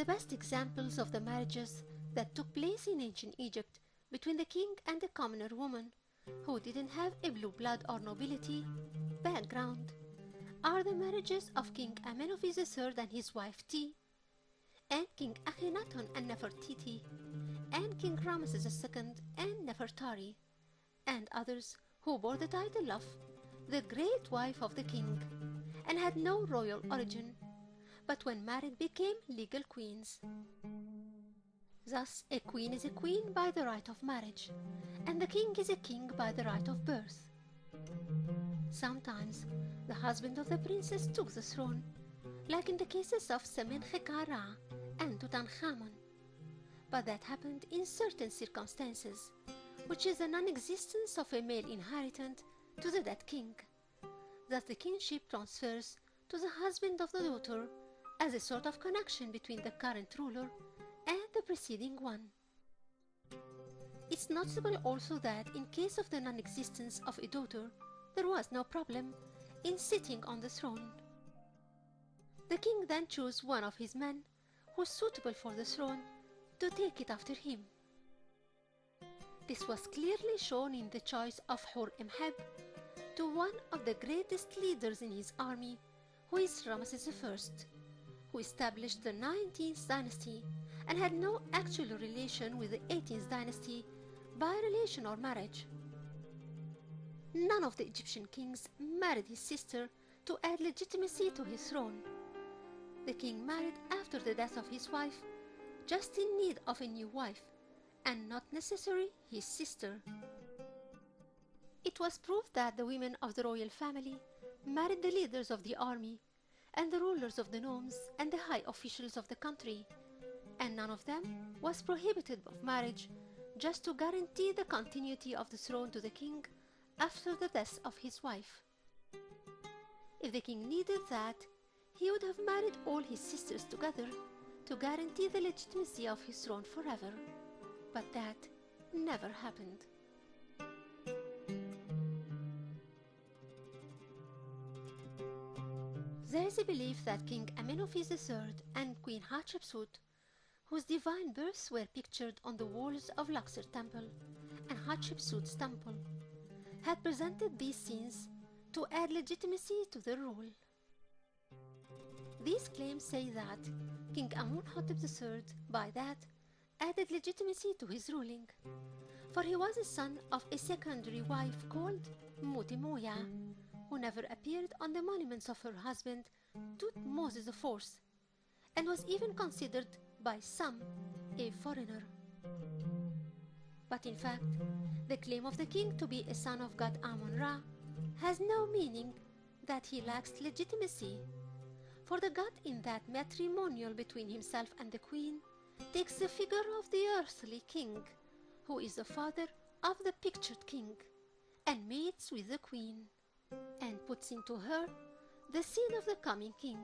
best examples of the marriages that took place in ancient Egypt between the king and the commoner woman who didn't have a blue blood or nobility background are the marriages of King Amenophis III and his wife Ti, and King Akhenaton and Nefertiti, and King Ramesses II and Nefertari, and others who bore the title of the Great Wife of the King and had no royal origin, but when married became legal queens. Thus, a queen is a queen by the right of marriage, and the king is a king by the right of birth. Sometimes, the husband of the princess took the throne, like in the cases of Semenchekara and Tutankhamun, but that happened in certain circumstances, which is the non-existence of a male inheritant to the dead king. Thus the kingship transfers to the husband of the daughter as a sort of connection between the current ruler and the preceding one. It's noticeable also that in case of the non-existence of a daughter, there was no problem in sitting on the throne. The king then chose one of his men who was suitable for the throne to take it after him. This was clearly shown in the choice of Hor-Imheb to one of the greatest leaders in his army, who is Ramesses I, who established the 19th dynasty and had no actual relation with the 18th dynasty by relation or marriage. None of the Egyptian kings married his sister to add legitimacy to his throne. The king married after the death of his wife, just in need of a new wife, and not necessarily his sister. It was proved that the women of the royal family married the leaders of the army and the rulers of the nomes and the high officials of the country, and none of them was prohibited of marriage just to guarantee the continuity of the throne to the king after the death of his wife. If the king needed that, he would have married all his sisters together to guarantee the legitimacy of his throne forever, but that never happened. There is a belief that King Amenophis III and Queen Hatshepsut, whose divine births were pictured on the walls of Luxor Temple and Hatshepsut's temple, had presented these scenes to add legitimacy to the rule. These claims say that King Amunhotep III, by that, added legitimacy to his ruling, for he was a son of a secondary wife called Mutemoya, who never appeared on the monuments of her husband Thutmose IV, and was even considered by some a foreigner. But in fact, the claim of the king to be a son of god Amun-Ra has no meaning that he lacks legitimacy, for the god in that matrimonial between himself and the queen takes the figure of the earthly king, who is the father of the pictured king, and mates with the queen, and puts into her the seed of the coming king,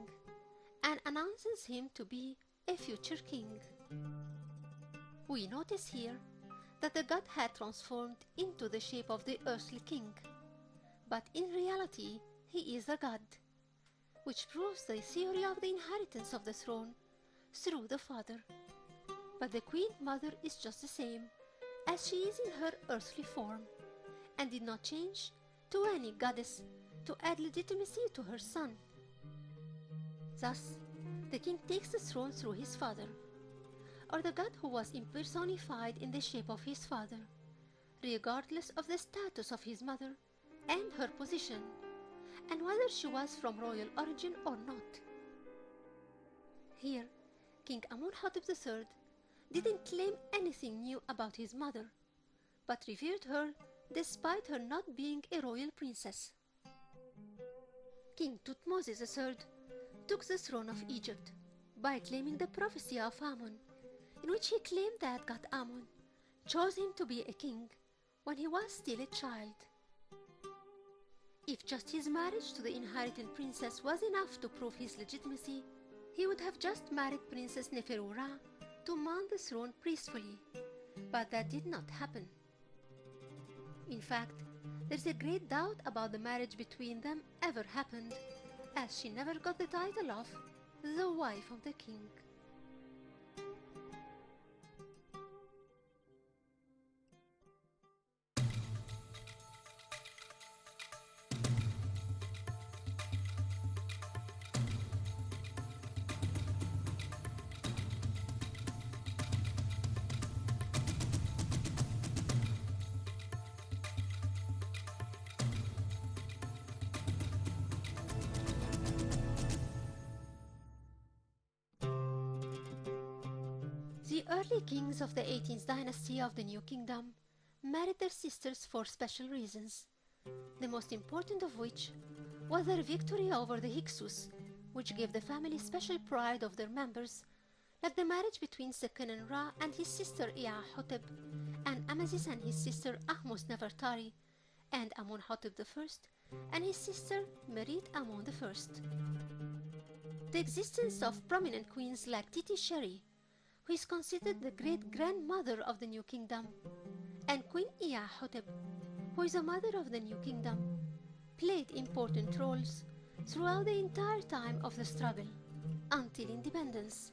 and announces him to be a future king. We notice here that the god had transformed into the shape of the earthly king, but in reality he is a god, which proves the theory of the inheritance of the throne through the father. But the queen mother is just the same as she is in her earthly form, and did not change to any goddess to add legitimacy to her son. Thus, the king takes the throne through his father, or the god who was impersonified in the shape of his father, regardless of the status of his mother and her position, and whether she was from royal origin or not. Here, King Amunhotep III didn't claim anything new about his mother, but revered her despite her not being a royal princess. King Thutmose III took the throne of Egypt by claiming the prophecy of Amun, in which he claimed that god Amun chose him to be a king when he was still a child. If just his marriage to the inheriting princess was enough to prove his legitimacy, he would have just married Princess Neferu-Ra to mount the throne peacefully, but that did not happen. In fact, there is a great doubt about the marriage between them ever happened, as she never got the title of the wife of the king. The early kings of the 18th dynasty of the New Kingdom married their sisters for special reasons, the most important of which was their victory over the Hyksos, which gave the family special pride of their members, like the marriage between Seqenen-Ra and his sister Ea-Hotep, and Amasis and his sister Ahmose-Nefertari, and Amun-Hotep I and his sister Merit-Amon I. The existence of prominent queens like Titi-Sheri, who is considered the great-grandmother of the New Kingdom, and Queen Ea-Hotep, who is a mother of the New Kingdom, played important roles throughout the entire time of the struggle, until independence.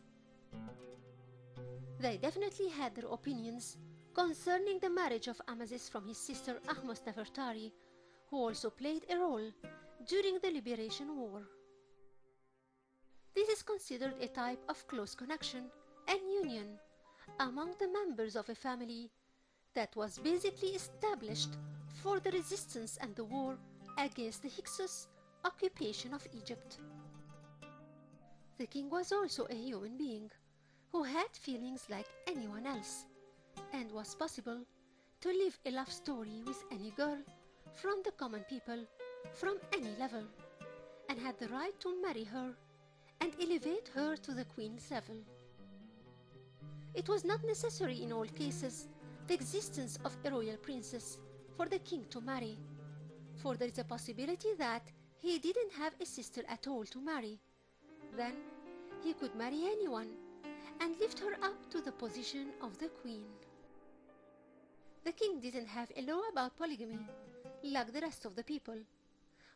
They definitely had their opinions concerning the marriage of Amasis from his sister Ahmose-Nefertari, who also played a role during the Liberation War. This is considered a type of close connection and union among the members of a family that was basically established for the resistance and the war against the Hyksos occupation of Egypt. The king was also a human being who had feelings like anyone else, and was possible to live a love story with any girl from the common people from any level, and had the right to marry her and elevate her to the queen's level. It was not necessary in all cases the existence of a royal princess for the king to marry, for there is a possibility that he didn't have a sister at all to marry. Then he could marry anyone and lift her up to the position of the queen. The king didn't have a law about polygamy like the rest of the people,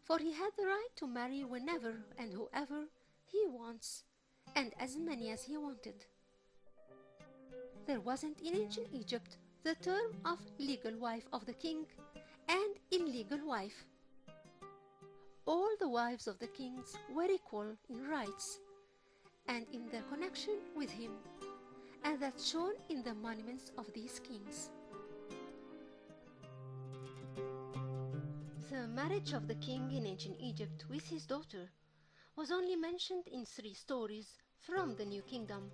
for he had the right to marry whenever and whoever he wants, and as many as he wanted. There wasn't in ancient Egypt the term of legal wife of the king and illegal wife. All the wives of the kings were equal in rights and in their connection with him, and that's shown in the monuments of these kings. The marriage of the king in ancient Egypt with his daughter was only mentioned in 3 stories from the New Kingdom,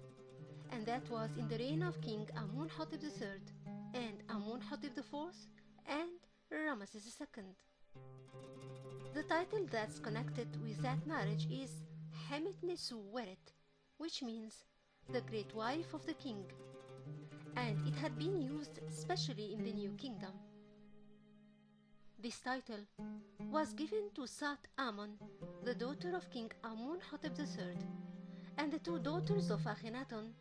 and that was in the reign of King Amun-Hotep III and Amun-Hotep IV and Ramesses II. The title that's connected with that marriage is Hemet-Nesu-Weret, which means the great wife of the king, and it had been used especially in the New Kingdom. This title was given to Sat Amon, the daughter of King Amun-Hotep III, and the 2 daughters of Akhenaton,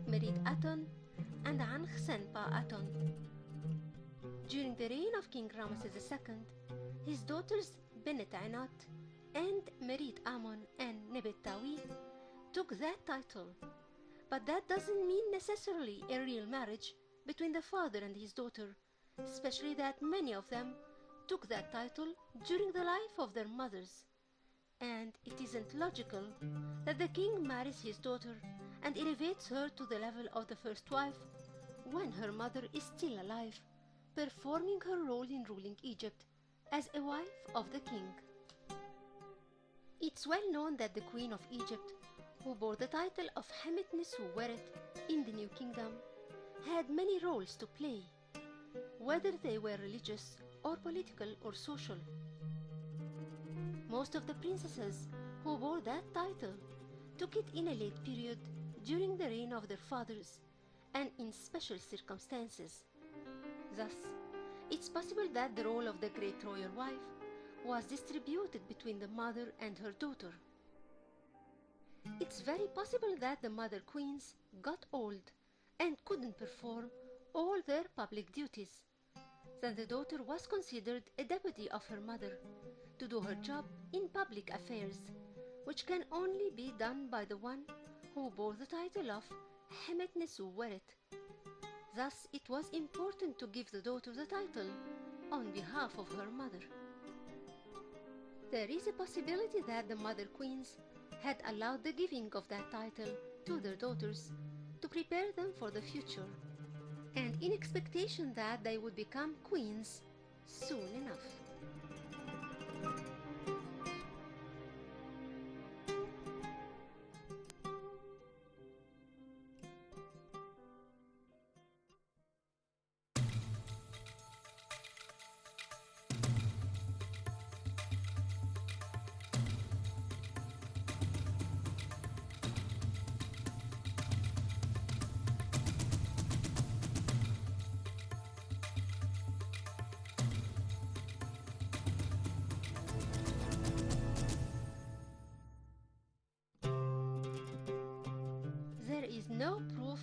Merit-Aton and Ankhsenpa-Aton. During the reign of King Ramesses II, his daughters Benet-Anat and Merit-Amon and Nebet-Tawi took that title, but that doesn't mean necessarily a real marriage between the father and his daughter, especially that many of them took that title during the life of their mothers, and it isn't logical that the king marries his daughter and elevates her to the level of the first wife when her mother is still alive, performing her role in ruling Egypt as a wife of the king. It's well known that the Queen of Egypt, who bore the title of Hemet-Nesu-Weret in the New Kingdom, had many roles to play, whether they were religious or political or social. Most of the princesses who bore that title took it in a late period during the reign of their fathers and in special circumstances. Thus, it's possible that the role of the great royal wife was distributed between the mother and her daughter. It's very possible that the mother queens got old and couldn't perform all their public duties. Then the daughter was considered a deputy of her mother to do her job in public affairs, which can only be done by the one who bore the title of Hemet-Nesu-Weret. Thus, it was important to give the daughter the title on behalf of her mother. There is a possibility that the mother queens had allowed the giving of that title to their daughters to prepare them for the future, and in expectation that they would become queens soon enough.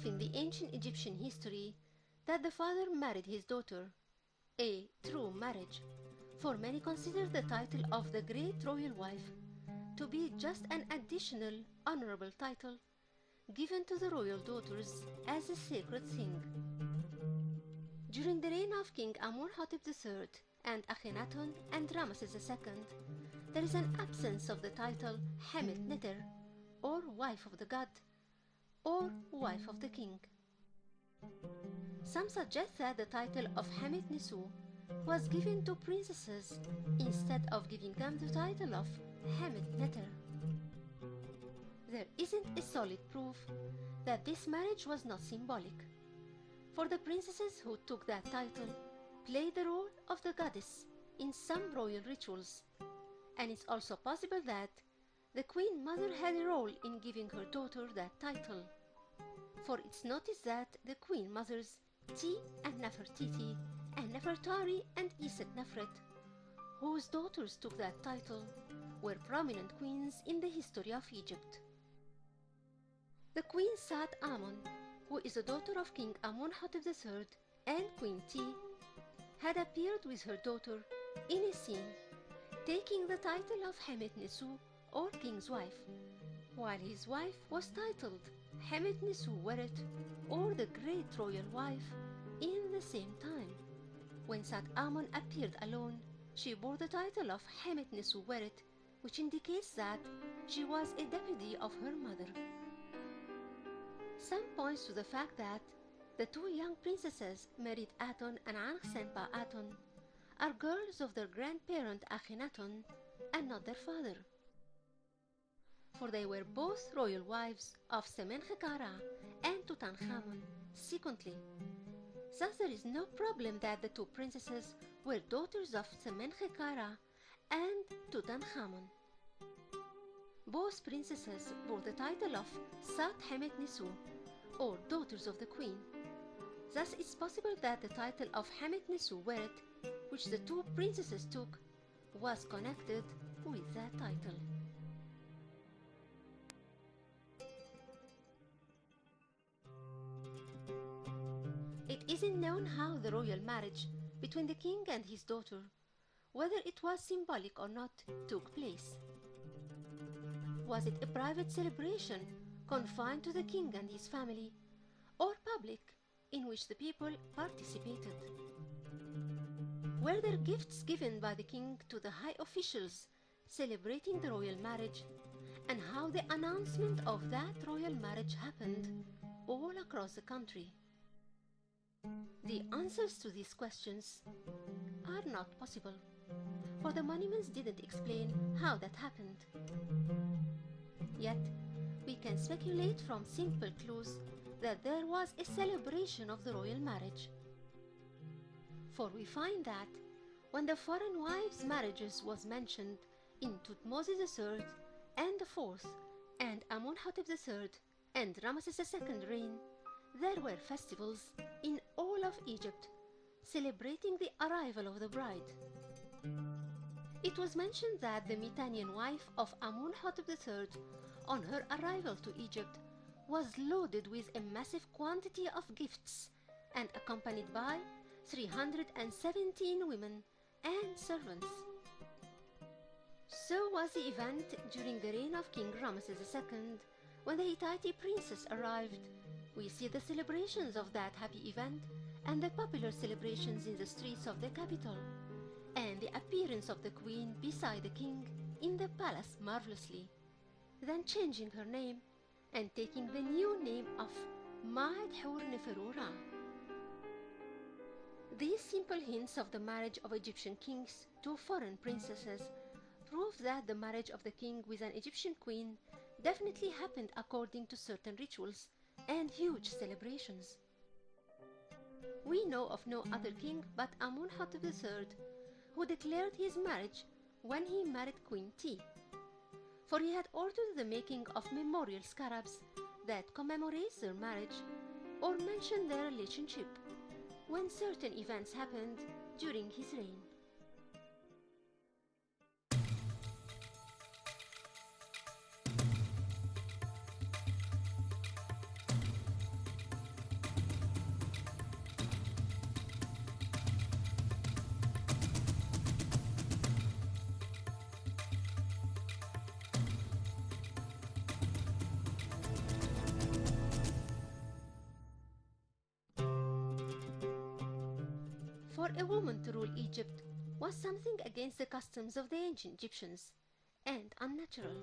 in the ancient Egyptian history that the father married his daughter, a true marriage, for many consider the title of the great royal wife to be just an additional honorable title given to the royal daughters as a sacred thing. During the reign of King Amun-Hotep III and Akhenaton and Ramesses II, there is an absence of the title Hemet Neter, or wife of the god, or wife of the king. Some suggest that the title of Hemet Nesu was given to princesses instead of giving them the title of Hemet Neter. There isn't a solid proof that this marriage was not symbolic, for the princesses who took that title played the role of the goddess in some royal rituals, and it's also possible that the queen mother had a role in giving her daughter that title, for it's noticed that the queen mothers Ti and Nefertiti and Nefertari and Iset Nefret, whose daughters took that title, were prominent queens in the history of Egypt. The Queen Sat Amon, who is a daughter of King Amun-Hotep III and Queen Ti, had appeared with her daughter in a scene taking the title of Hemet Nesu, or king's wife, while his wife was titled Hemet Nesu Weret, or the great royal wife, in the same time. When Sat Amon appeared alone, she bore the title of Hemet Nesu Weret, which indicates that she was a deputy of her mother. Some points to the fact that the two young princesses Merit Aton and Ankhsenpa Aton are girls of their grandparent Akhenaton and not their father, for they were both royal wives of Semenchekara and Tutankhamun. Secondly, thus there is no problem that the two princesses were daughters of Semenchekara and Tutankhamun. Both princesses bore the title of Sat Hemet Nesu, or daughters of the queen. Thus it's possible that the title of Hemet Nesu Weret, which the two princesses took, was connected with that title. It isn't known how the royal marriage between the king and his daughter, whether it was symbolic or not, took place. Was it a private celebration confined to the king and his family, or public, in which the people participated? Were there gifts given by the king to the high officials celebrating the royal marriage, and how the announcement of that royal marriage happened all across the country? The answers to these questions are not possible, for the monuments didn't explain how that happened. Yet, we can speculate from simple clues that there was a celebration of the royal marriage. For we find that when the foreign wives' marriages was mentioned in Thutmose III and IV and Amun-Hotep III and Ramesses II reign, there were festivals in all of Egypt celebrating the arrival of the bride. It was mentioned that the Mitannian wife of Amun-Hotep III, on her arrival to Egypt, was loaded with a massive quantity of gifts and accompanied by 317 women and servants. So was the event during the reign of King Ramesses II, when the Hittite princess arrived. We see the celebrations of that happy event and the popular celebrations in the streets of the capital, and the appearance of the queen beside the king in the palace marvelously, then changing her name and taking the new name of Ma'ed Hur Neferu Ra. These simple hints of the marriage of Egyptian kings to foreign princesses prove that the marriage of the king with an Egyptian queen definitely happened according to certain rituals and huge celebrations. We know of no other king but Amun-Hotep III who declared his marriage when he married Queen Ti, for he had ordered the making of memorial scarabs that commemorate their marriage or mention their relationship when certain events happened during his reign. For a woman to rule Egypt was something against the customs of the ancient Egyptians and unnatural.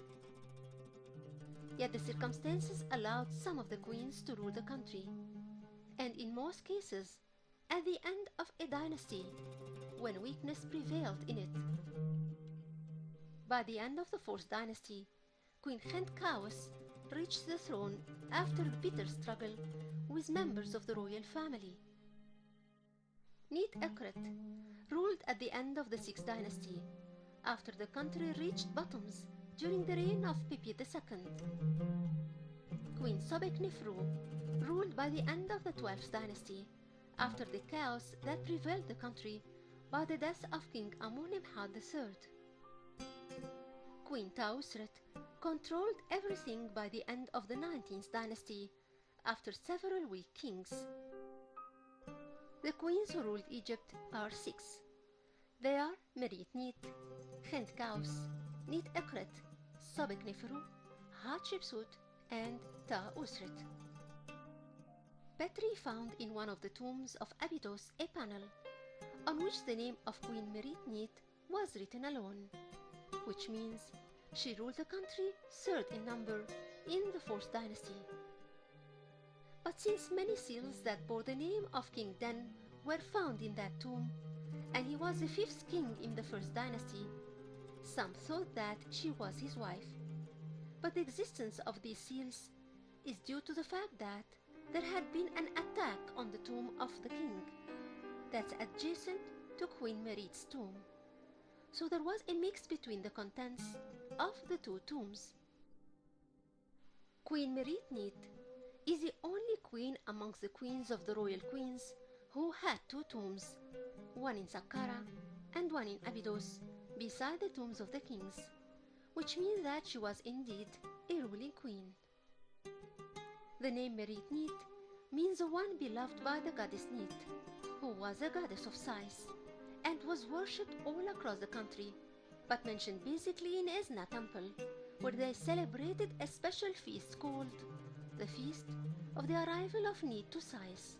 Yet the circumstances allowed some of the queens to rule the country, and in most cases, at the end of a dynasty, when weakness prevailed in it. By the end of the fourth dynasty, Queen Khentkaus reached the throne after a bitter struggle with members of the royal family. Neat Ekret ruled at the end of the sixth dynasty, after the country reached bottoms during the reign of Pipi II. Queen Sobek-Nefru ruled by the end of the 12th dynasty, after the chaos that prevailed the country by the death of King Amun-Imhad III. Queen Tausret controlled everything by the end of the 19th dynasty, after several weak kings. The queens who ruled Egypt are six. They are Merit Neith, Khentkaus, Neat Ekret, Sobek-Nefru, Hatshepsut, and Ta-Usret. Petrie found in one of the tombs of Abydos a panel on which the name of Queen Merit Neith was written alone, which means she ruled the country third in number in the fourth dynasty. But since many seals that bore the name of King Den were found in that tomb, and he was the fifth king in the first dynasty, some thought that she was his wife. But the existence of these seals is due to the fact that there had been an attack on the tomb of the king that's adjacent to Queen Merit's tomb. So there was a mix between the contents of the two tombs. Queen Merit Neith is the only queen amongst the queens of the royal queens who had two tombs, one in Saqqara and one in Abydos, beside the tombs of the kings, which means that she was indeed a ruling queen. The name Merit Neith means the one beloved by the goddess Neith, who was a goddess of size and was worshipped all across the country, but mentioned basically in Ezna temple, where they celebrated a special feast called the Feast of the Arrival of Neith to Sais.